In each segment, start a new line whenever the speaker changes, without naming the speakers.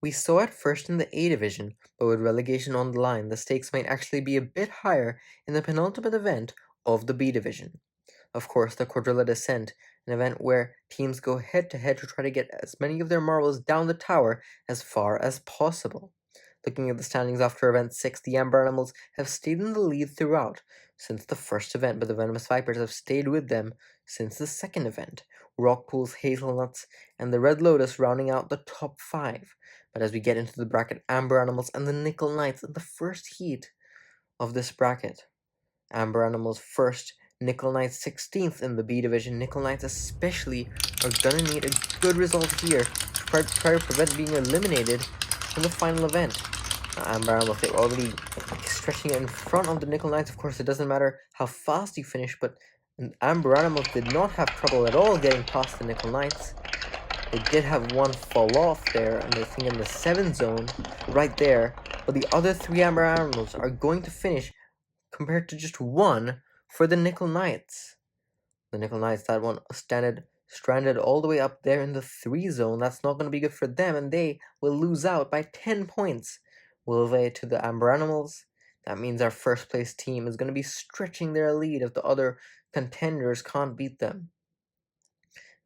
We saw it first in the A-Division, but with relegation on the line, the stakes might actually be a bit higher in the penultimate event of the B-Division. Of course, the Quadrilla Descent, an event where teams go head-to-head to try to get as many of their marbles down the tower as far as possible. Looking at the standings after Event 6, the Amber Animals have stayed in the lead throughout since the first event, but the Venomous Vipers have stayed with them since the second event. Rockpools, Hazelnuts, and the Red Lotus rounding out the top 5. But as we get into the bracket, Amber Animals and the Nickel Knights in the first heat of this bracket. Amber Animals first, Nickel Knights 16th in the B Division. Nickel Knights especially are gonna need a good result here to try to prevent being eliminated in the final event. Amber Animals, they're already stretching it in front of the Nickel Knights. Of course, it doesn't matter how fast you finish, but Amber Animals did not have trouble at all getting past the Nickel Knights. They did have one fall off there, and I think in the 7 zone, right there. But the other 3 Amber Animals are going to finish compared to just 1 for the Nickel Knights. The Nickel Knights, that one stranded all the way up there in the 3 zone. That's not going to be good for them, and they will lose out by 10 points. Will they to the Amber Animals? That means our first place team is going to be stretching their lead if the other contenders can't beat them.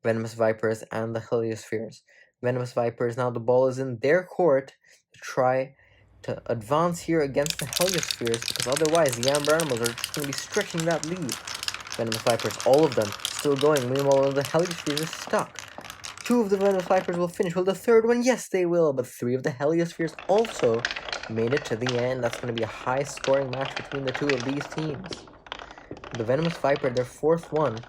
Venomous Vipers and the Heliospheres. Venomous Vipers, now the ball is in their court to try to advance here against the Heliospheres, because otherwise the Amber Animals are just going to be stretching that lead. Venomous Vipers, all of them, still going. Meanwhile, the Heliospheres is stuck. 2 of the Venomous Vipers will finish. Will the third one? Yes, they will. But 3 of the Heliospheres also made it to the end. That's going to be a high-scoring match between the 2 of these teams. The Venomous Viper, their 4th one,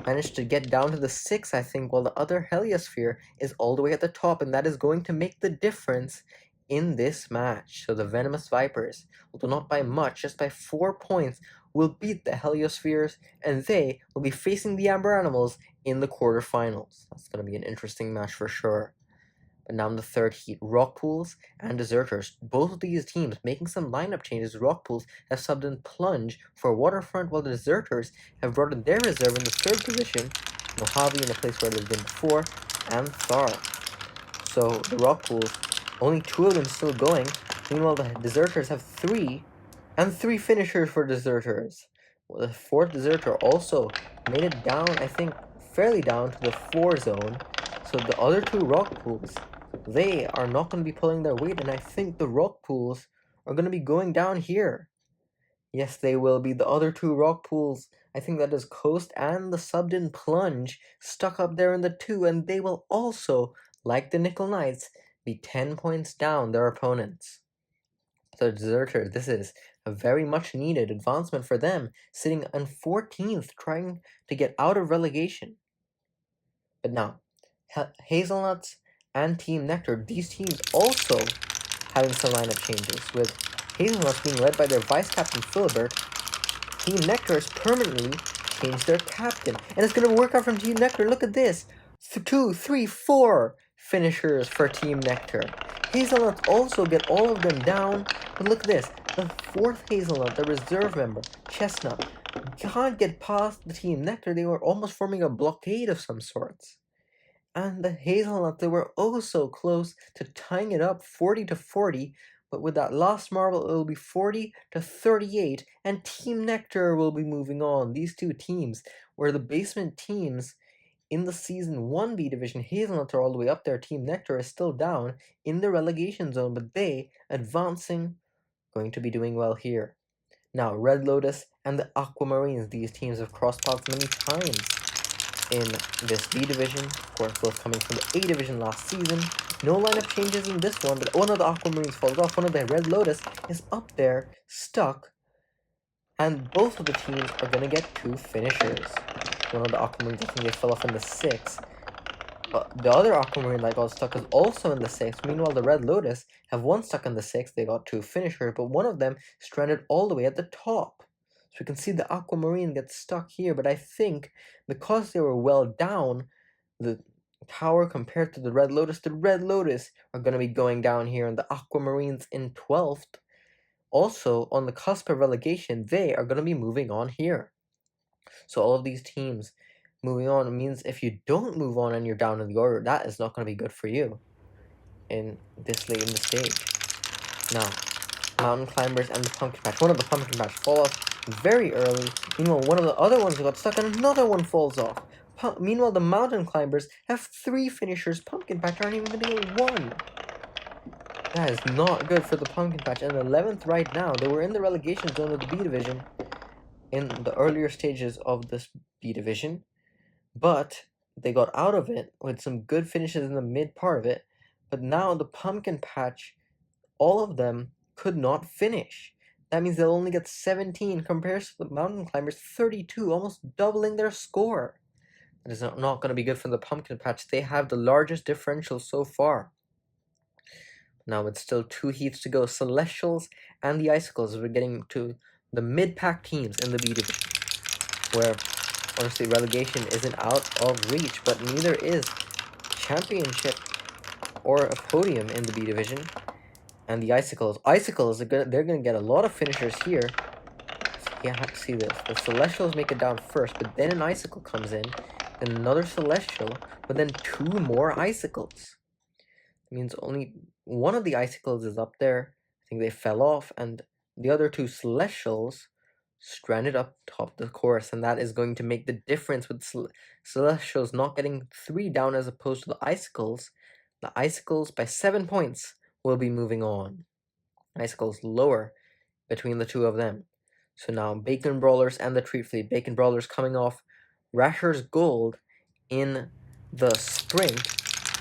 managed to get down to the 6, I think, while the other Heliosphere is all the way at the top, and that is going to make the difference in this match. So the Venomous Vipers, although not by much, just by 4 points, will beat the Heliospheres, and they will be facing the Amber Animals in the quarterfinals. That's going to be an interesting match for sure. But now in the third heat, Rockpools and Deserters, both of these teams making some lineup changes. Rockpools have subbed in Plunge for Waterfront, while the Deserters have brought in their reserve in the 3rd position, Mojave in a place where they've been before, and Thar. So the Rockpools, only 2 of them still going. Meanwhile, the Deserters have 3, and 3 finishers for Deserters. Well, the 4th Deserter also made it down, I think, fairly down to the 4 zone. So the other 2 Rockpools, they are not going to be pulling their weight, and I think the Rockpools are going to be going down here. Yes, they will be. The other 2 Rockpools, I think that is Coast and the subbed in Plunge, stuck up there in the 2, and they will also, like the Nickel Knights, be 10 points down their opponents. So Deserters, this is a very much needed advancement for them, sitting on 14th, trying to get out of relegation. But now, Hazelnuts and Team Nectar, these teams also having some lineup changes, with Hazelnuts being led by their vice captain Philibert. Team Nectar has permanently changed their captain, and it's going to work out from Team Nectar. Look at this, 2, 3, 4 finishers for Team Nectar. Hazelnuts also get all of them down, but look at this, the 4th Hazelnut, the reserve member, Chestnut, can't get past the Team Nectar. They were almost forming a blockade of some sorts. And the Hazelnut, they were oh so close to tying it up 40-40, but with that last marble, it will be 40-38, and Team Nectar will be moving on. These 2 teams were the basement teams in the Season 1 B Division. Hazelnuts are all the way up there. Team Nectar is still down in the relegation zone, but they, advancing, going to be doing well here. Now, Red Lotus and the Aquamarines, these teams have crossed paths many times in this B Division, of course, both coming from the A Division last season. No lineup changes in this one, but one of the Aquamarines falls off. One of the Red Lotus is up there, stuck, and both of the teams are going to get 2 finishers. One of the Aquamarines, I think they fell off in the 6. But the other Aquamarine that got stuck is also in the 6. Meanwhile, the Red Lotus have 1 stuck in the 6. They got 2 finishers, but one of them stranded all the way at the top. So we can see the Aquamarine get stuck here, but I think because they were well down the tower compared to the Red Lotus are going to be going down here, and the Aquamarines in 12th, also on the cusp of relegation, they are going to be moving on here. So all of these teams moving on means if you don't move on and you're down in the order, that is not going to be good for you. in this late in the stage. Now, mountain climbers and the pumpkin patch. One of the pumpkin patch fall off very early. Meanwhile, one of the other ones got stuck and another one falls off. Meanwhile, the mountain climbers have 3 finishers. Pumpkin patch aren't even going to get 1. That is not good for the pumpkin patch. And 11th right now. They were in the relegation zone of the B-Division in the earlier stages of this B-Division. But they got out of it with some good finishes in the mid part of it. But now the pumpkin patch, all of them could not finish. That means they'll only get 17 compared to the mountain climbers 32, almost doubling their score. That is not going to be good for the pumpkin patch. They have the largest differential so far. Now it's still 2 heats to go. Celestials and the Icicles. We're getting to the mid-pack teams in the B-Division, where honestly relegation isn't out of reach, but neither is championship or a podium in the B-Division. And the Icicles, they're going to get a lot of finishers here. So you have to see this. The Celestials make it down first, but then an Icicle comes in, then another Celestial, but then 2 more Icicles. It means only one of the Icicles is up there. I think they fell off, and the other 2 Celestials stranded up top of the course, and that is going to make the difference with Celestials not getting 3 down as opposed to the Icicles. The Icicles, by 7 points, will be moving on. Icicles lower between the 2 of them. So now Bacon Brawlers and the Treat Fleet. Bacon Brawlers coming off Rasher's Gold in the sprint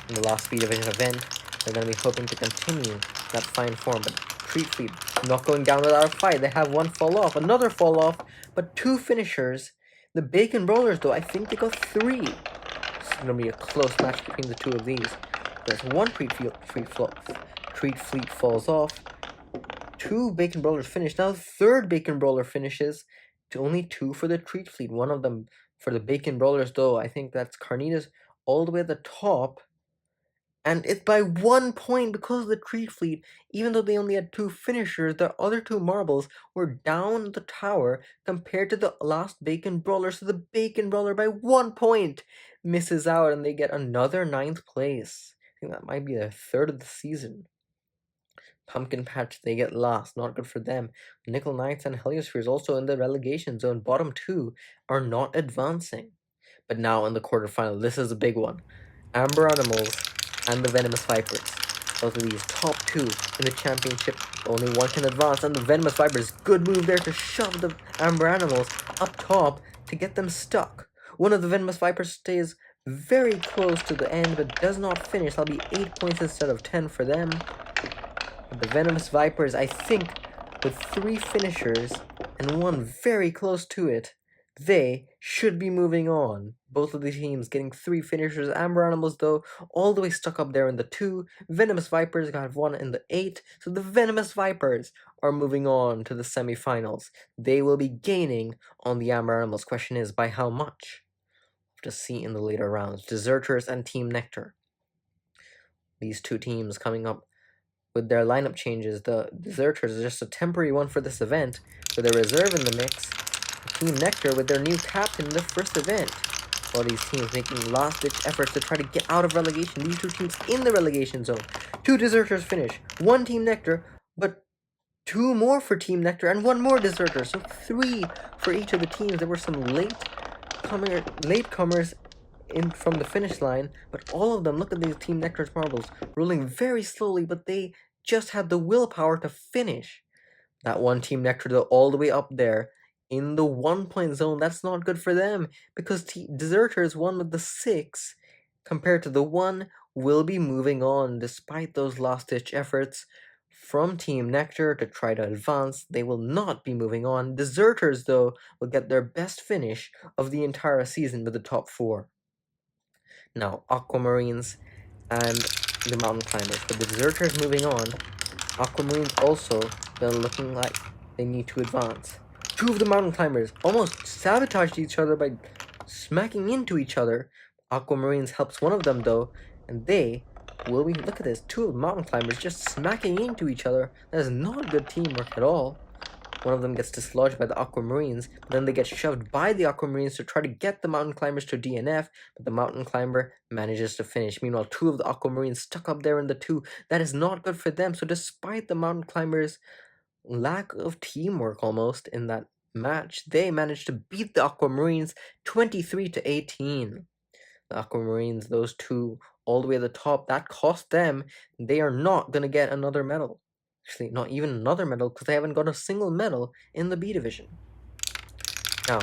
in the last B-Division event. They're going to be hoping to continue that fine form, but Treat Fleet not going down without a fight. They have 1 fall off, another fall off, but 2 finishers. The Bacon Brawlers, though, I think they got 3. It's going to be a close match between the 2 of these. There's 1 Treat Fleet falls off. 2 Bacon Brawlers finish. Now the 3rd Bacon Brawler finishes. Only 2 for the Treat Fleet. One of them for the Bacon Brawlers, though. I think that's Carnitas all the way at the top. And it's by 1 point because of the Treat Fleet. Even though they only had 2 finishers, the other 2 marbles were down the tower compared to the last Bacon Brawler. So the Bacon Brawler by 1 point misses out and they get another 9th place. I think that might be their 3rd of the season. Pumpkin Patch, they get last. Not good for them. Nickel Knights and Heliospheres also in the relegation zone. Bottom 2 are not advancing. But now in the quarterfinal, this is a big one. Amber Animals and the Venomous Vipers. Both of these top 2 in the championship. Only one can advance, and the Venomous Vipers, good move there to shove the Amber Animals up top to get them stuck. One of the Venomous Vipers stays very close to the end, but does not finish. That'll be 8 points instead of 10 for them. But the Venomous Vipers, I think, with 3 finishers and 1 very close to it, they should be moving on. Both of the teams getting 3 finishers. Amber Animals, though, all the way stuck up there in the 2. Venomous Vipers got 1 in the 8. So the Venomous Vipers are moving on to the semifinals. They will be gaining on the Amber Animals. Question is, by how much? We'll have to see in the later rounds. Deserters and Team Nectar. These 2 teams coming up with their lineup changes. The Deserters is just a temporary one for this event, with a reserve in the mix. Team Nectar with their new captain in the first event. All these teams making last-ditch efforts to try to get out of relegation. These 2 teams in the relegation zone. 2 Deserters finish. 1 Team Nectar, but 2 more for Team Nectar and 1 more Deserter. So 3 for each of the teams. There were some latecomers in from the finish line, but all of them, look at these Team Nectar's marbles, rolling very slowly, but they just had the willpower to finish. That 1 Team Nectar, though, all the way up there in the 1-point zone. That's not good for them, because Deserters, 1 with the 6, compared to the 1, will be moving on despite those last-ditch efforts from Team Nectar to try to advance. They will not be moving on. Deserters, though, will get their best finish of the entire season with the top 4. Now, Aquamarines and the Mountain Climbers. But the Deserters moving on. Aquamarines also been looking like they need to advance. 2 of the Mountain Climbers almost sabotaged each other by smacking into each other. Aquamarines helps one of them, though, and they will be, look at this, 2 of the Mountain Climbers just smacking into each other. That is not good teamwork at all. One of them gets dislodged by the Aquamarines, but then they get shoved by the Aquamarines to try to get the Mountain Climbers to DNF, but the Mountain Climber manages to finish. Meanwhile, 2 of the Aquamarines stuck up there in the 2. That is not good for them, so despite the Mountain Climbers' lack of teamwork almost in that match, they managed to beat the Aquamarines 23-18. The Aquamarines, those 2 all the way at the top, that cost them. They are not going to get another medal. Actually, not even another medal, because they haven't got a single medal in the B division. Now,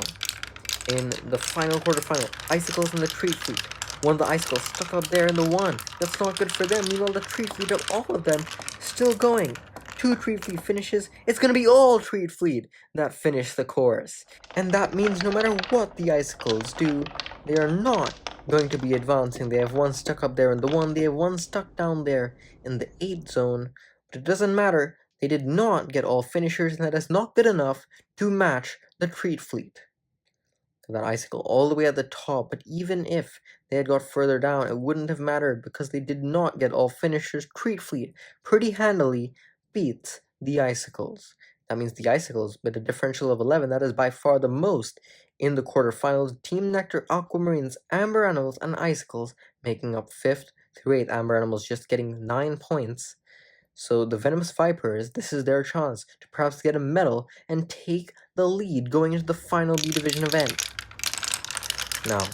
in the final quarterfinal, Icicles and the Treat Fleet. One of the Icicles stuck up there in the 1. That's not good for them. Meanwhile, the Treat Fleet of all of them still going. 2 Treat Fleet finishes. It's going to be all Treat Fleet that finish the course. And that means no matter what the Icicles do, they are not going to be advancing. They have 1 stuck up there in the 1. They have 1 stuck down there in the 8 zone. But it doesn't matter. They did not get all finishers, and that is not good enough to match the Treat Fleet. That Icicle all the way at the top, but even if they had got further down, it wouldn't have mattered because they did not get all finishers. Treat Fleet pretty handily beats the Icicles. That means the Icicles, with a differential of 11, that is by far the most in the quarterfinals. Team Nectar, Aquamarines, Amber Animals, and Icicles making up 5th through 8th. Amber Animals just getting 9 points. So the Venomous Vipers, this is their chance to perhaps get a medal and take the lead going into the final B Division event. Now,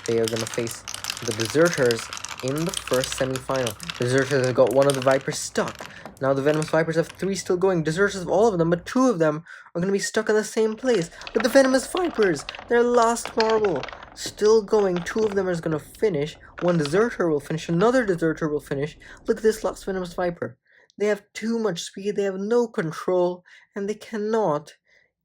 they are going to face the Deserters in the first semi-final. Deserters have got 1 of the Vipers stuck. Now the Venomous Vipers have 3 still going. Deserters have all of them, but 2 of them are going to be stuck in the same place. But the Venomous Vipers, their last marble, still going. 2 of them is going to finish. 1 Deserter will finish. Another Deserter will finish. Look at this last Venomous Viper. They have too much speed. They have no control, and they cannot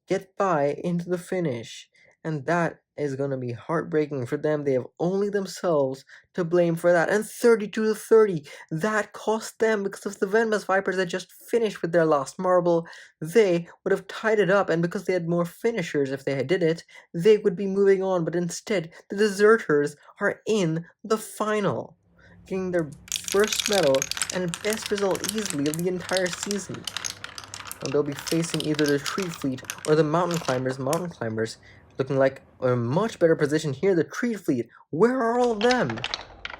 get by into the finish. And that is going to be heartbreaking for them. They have only themselves to blame for that. And 32-30, that cost them because if the Venomous Vipers had just finished with their last marble, they would have tied it up. And because they had more finishers, if they had did it, they would be moving on. But instead, the Deserters are in the final, getting their first medal and best result easily of the entire season. And they'll be facing either the Treat Fleet or the Mountain Climbers. Mountain Climbers looking like a much better position here. The Treat Fleet, where are all of them?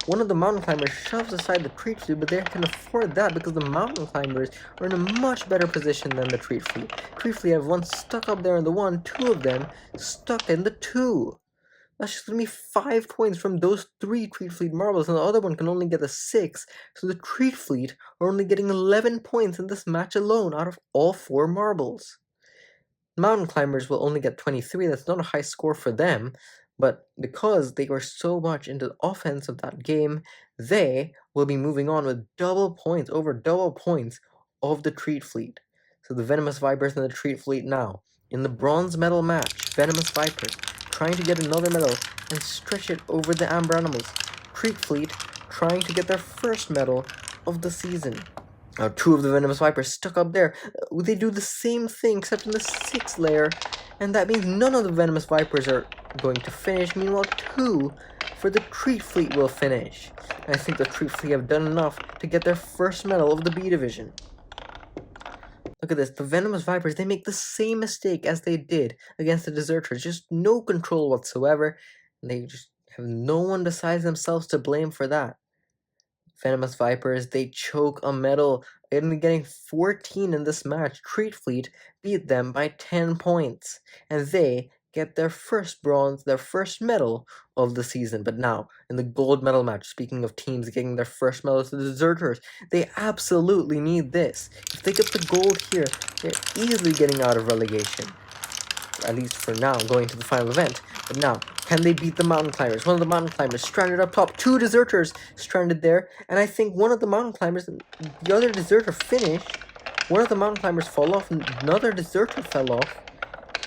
One of the Mountain Climbers shoves aside the Treat Fleet, but they can afford that because the Mountain Climbers are in a much better position than the Treat Fleet. Treat Fleet have 1 stuck up there in the 1, 2 of them stuck in the 2. That's just going to be 5 points from those 3 Treat Fleet marbles, and the other one can only get a 6. So the Treat Fleet are only getting 11 points in this match alone out of all 4 marbles. Mountain Climbers will only get 23. That's not a high score for them, but because they were so much into the offense of that game, they will be moving on with over double points of the Treat Fleet. So the Venomous Vipers and the Treat Fleet now in the bronze medal match. Venomous Vipers trying to get another medal and stretch it over the Amber Animals. Treat Fleet trying to get their first medal of the season. Now 2 of the Venomous Vipers stuck up there. They do the same thing except in the 6th layer, and that means none of the Venomous Vipers are going to finish. Meanwhile, 2 for the Treat Fleet will finish. And I think the Treat Fleet have done enough to get their first medal of the B Division. Look at this, the Venomous Vipers, they make the same mistake as they did against the Deserters. Just no control whatsoever, and they just have no one besides themselves to blame for that. Venomous Vipers, they choke a medal, only getting 14 in this match. Treat Fleet beat them by 10 points, and they get their first bronze, their first medal of the season. But now, in the gold medal match, speaking of teams getting their first medals, the Deserters, they absolutely need this. If they get the gold here, they're easily getting out of relegation. At least for now, going to the final event. But now, can they beat the Mountain Climbers? One of the Mountain Climbers stranded up top. 2 Deserters stranded there. And I think one of the Mountain Climbers, the other Deserter finished. One of the Mountain Climbers fell off, and another Deserter fell off.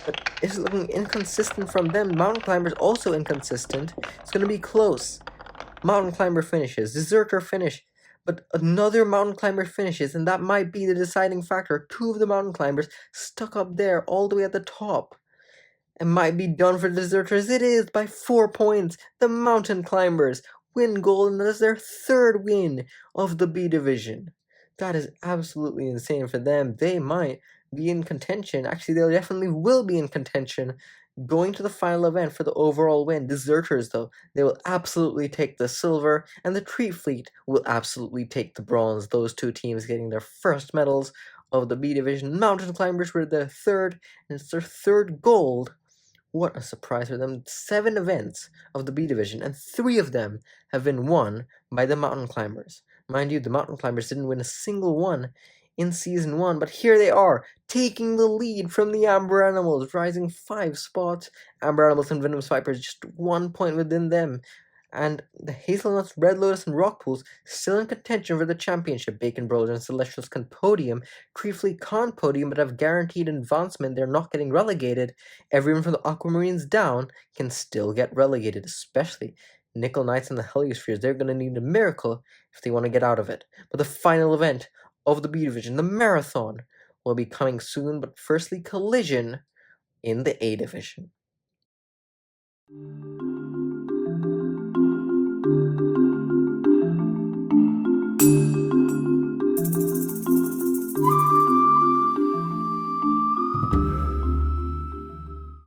But it's looking inconsistent from them. Mountain Climbers also inconsistent. It's going to be close. Mountain Climber finishes. Deserter finish. But another Mountain Climber finishes, and that might be the deciding factor. 2 of the Mountain Climbers stuck up there all the way at the top. It might be done for the Deserters. It is by 4 points. The Mountain Climbers win gold, and that is their 3rd win of the B Division. That is absolutely insane for them. They might be in contention. Actually, they definitely will be in contention going to the final event for the overall win. Deserters, though, they will absolutely take the silver, and the Treat Fleet will absolutely take the bronze. Those two teams getting their first medals of the B Division. Mountain Climbers were their third, and it's their third gold. What a surprise for them. 7 events of the B Division, and 3 of them have been won by the Mountain Climbers. Mind you, the Mountain Climbers didn't win a single one in Season 1, but here they are, taking the lead from the Amber Animals, rising 5 spots. Amber Animals and Venomous Vipers just 1 point within them. And the Hazelnuts, Red Lotus, and Rock Pools still in contention for the championship. Bacon Bros and Celestials can podium. Tree Fleet can't podium, but have guaranteed advancement. They're not getting relegated. Everyone from the Aquamarines down can still get relegated, especially Nickel Knights and the Heliospheres. They're going to need a miracle if they want to get out of it. But the final event of the B Division, the Marathon, will be coming soon. But firstly, Collision in the A Division.